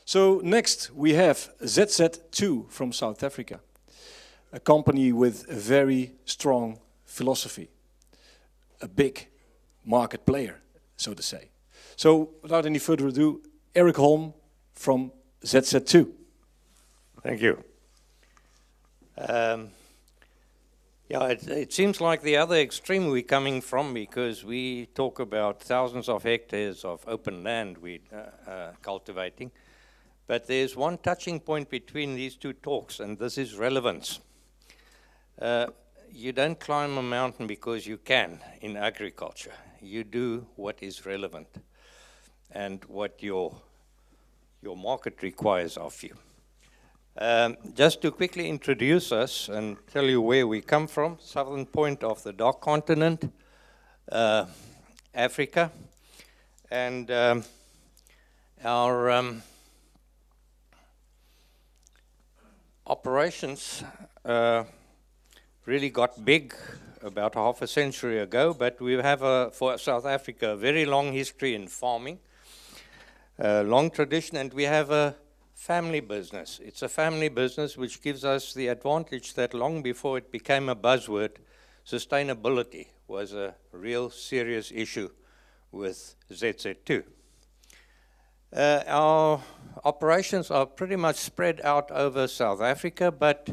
So next we have ZZ2 from South Africa, a company with a very strong philosophy, a big market player, so to say. So without any further ado, Erik Holm from ZZ2. Thank you. Yeah, it seems like the other extreme we're coming from, because we talk about thousands of hectares of open land we're cultivating. But there's one touching point between these two talks, and this is relevance. You don't climb a mountain because you can in agriculture. You do what is relevant and what your market requires of you. Just to quickly introduce us and tell you where we come from, southern point of the dark continent, Africa, and our operations really got big about half a century ago, but we have, for South Africa, a very long history in farming, long tradition, and we have a family business. It's a family business which gives us the advantage that long before it became a buzzword, sustainability was a real serious issue with ZZ2. Our operations are pretty much spread out over South Africa, but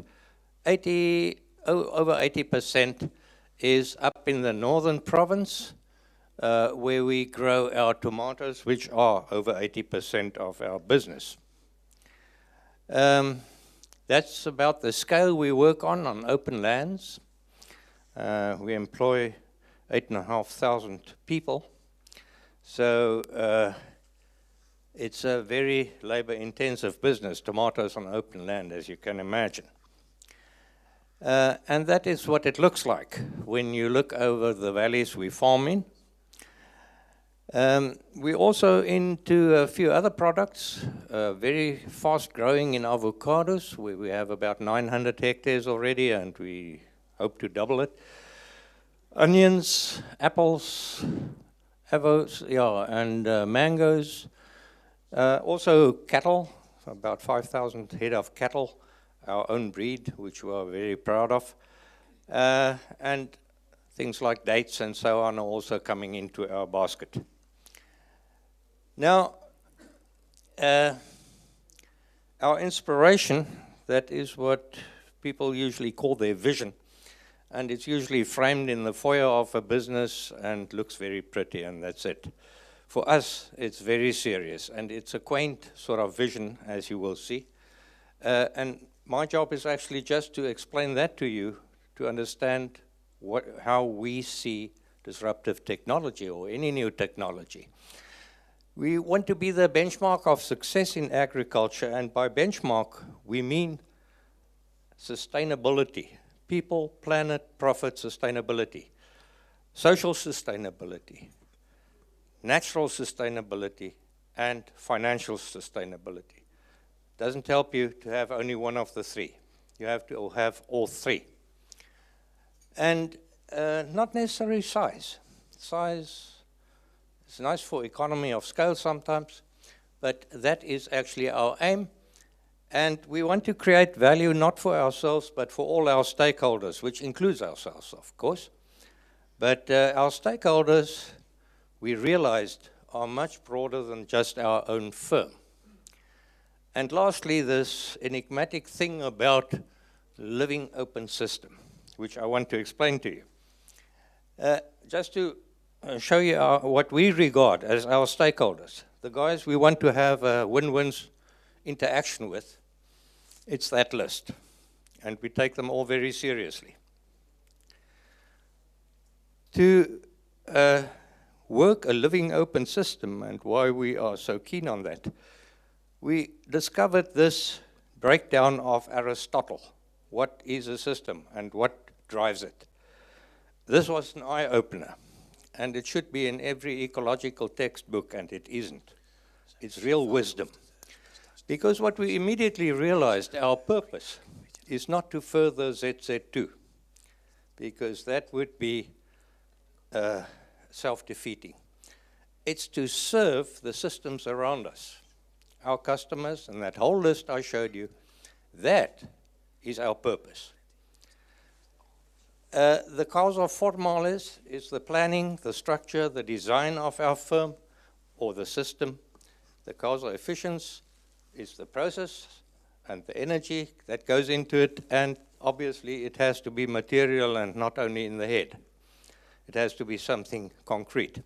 over 80% is up in the northern province, where we grow our tomatoes, which are over 80% of our business. That's about the scale we work on open lands. We employ 8,500 people. So it's a very labor-intensive business, tomatoes on open land, as you can imagine. And that is what it looks like when you look over the valleys we farm in. We're also into a few other products, very fast growing in avocados. We have about 900 hectares already, and we hope to double it. Onions, apples, avos, and mangoes. Also cattle, about 5,000 head of cattle, our own breed, which we are very proud of. And things like dates and so on are also coming into our basket. Now, our inspiration, that is what people usually call their vision, and it's usually framed in the foyer of a business and looks very pretty, and that's it. For us, it's very serious, and it's a quaint sort of vision, as you will see. And my job is actually just to explain that to you, to understand how we see disruptive technology or any new technology. We want to be the benchmark of success in agriculture, and by benchmark, we mean sustainability. People, planet, profit, sustainability. Social sustainability. Natural sustainability, and financial sustainability. Doesn't help you to have only one of the three. You have to have all three. And not necessarily size. Size is nice for economy of scale sometimes, but that is actually our aim. And we want to create value not for ourselves, but for all our stakeholders, which includes ourselves, of course. But our stakeholders, we realized, are much broader than just our own firm. And lastly, this enigmatic thing about living open system, which I want to explain to you. Just to show you what we regard as our stakeholders, the guys we want to have a win-win interaction with, it's that list. And we take them all very seriously. To work a living open system, and why we are so keen on that, we discovered this breakdown of Aristotle. What is a system and what drives it? This was an eye-opener, and it should be in every ecological textbook, and it isn't. It's real wisdom. Because what we immediately realized, our purpose is not to further ZZ2, because that would be self-defeating. It's to serve the systems around us, our customers, and that whole list I showed you, that is our purpose. The causa formalis is the planning, the structure, the design of our firm or the system. The causa efficiens is the process and the energy that goes into it, and obviously it has to be material and not only in the head. It has to be something concrete.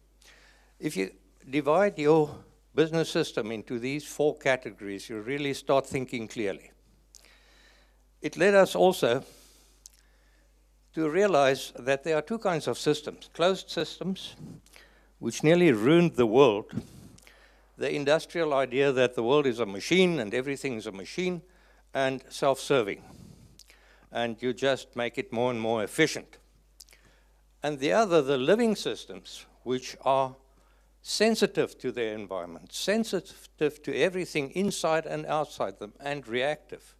If you divide your business system into these 4 categories, you really start thinking clearly. It led us also to realize that there are 2 kinds of systems. Closed systems, which nearly ruined the world. The industrial idea that the world is a machine and everything is a machine, and self-serving. And you just make it more and more efficient. And the other, the living systems, which are sensitive to their environment, sensitive to everything inside and outside them, and reactive.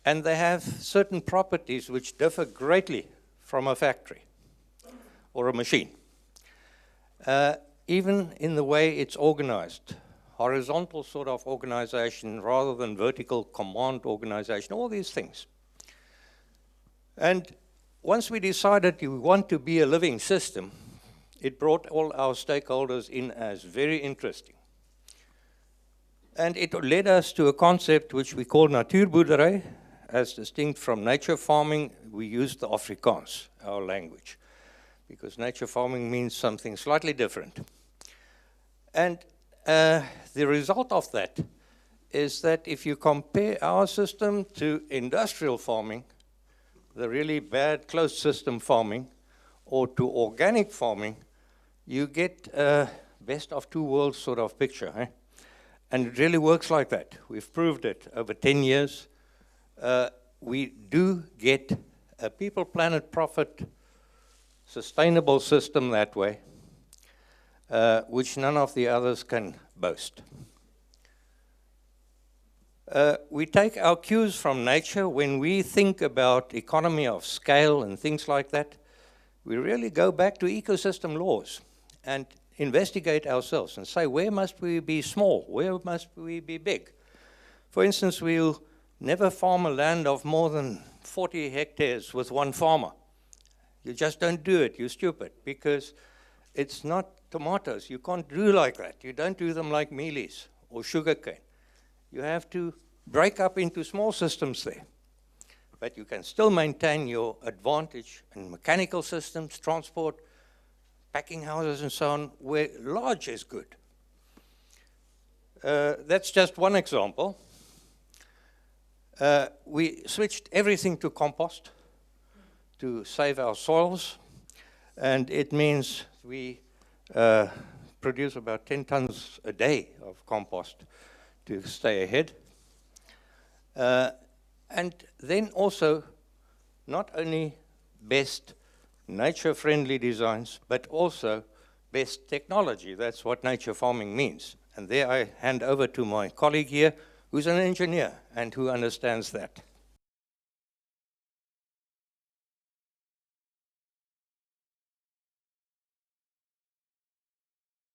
And they have certain properties which differ greatly from a factory or a machine. Even in the way it's organized, horizontal sort of organization rather than vertical command organization, all these things. And once we decided we want to be a living system, it brought all our stakeholders in as very interesting. And it led us to a concept which we call natuurboerdery. As distinct from nature farming, we use the Afrikaans, our language, because nature farming means something slightly different. And the result of that is that if you compare our system to industrial farming, the really bad closed system farming, or to organic farming, you get a best of 2 worlds sort of picture. Eh? And it really works like that. We've proved it over 10 years. We do get a people, planet, profit, sustainable system that way, which none of the others can boast. We take our cues from nature when we think about economy of scale and things like that. We really go back to ecosystem laws and investigate ourselves and say, where must we be small? Where must we be big? For instance, we'll never farm a land of more than 40 hectares with 1 farmer. You just don't do it. You're stupid, because it's not tomatoes. You can't do like that. You don't do them like mealies or sugarcane. You have to break up into small systems there. But you can still maintain your advantage in mechanical systems, transport, packing houses and so on, where large is good. That's just one example. We switched everything to compost to save our soils, and it means we produce about 10 tons a day of compost to stay ahead. And then also, not only best nature-friendly designs, but also best technology. That's what nature farming means. And there I hand over to my colleague here, who's an engineer and who understands that.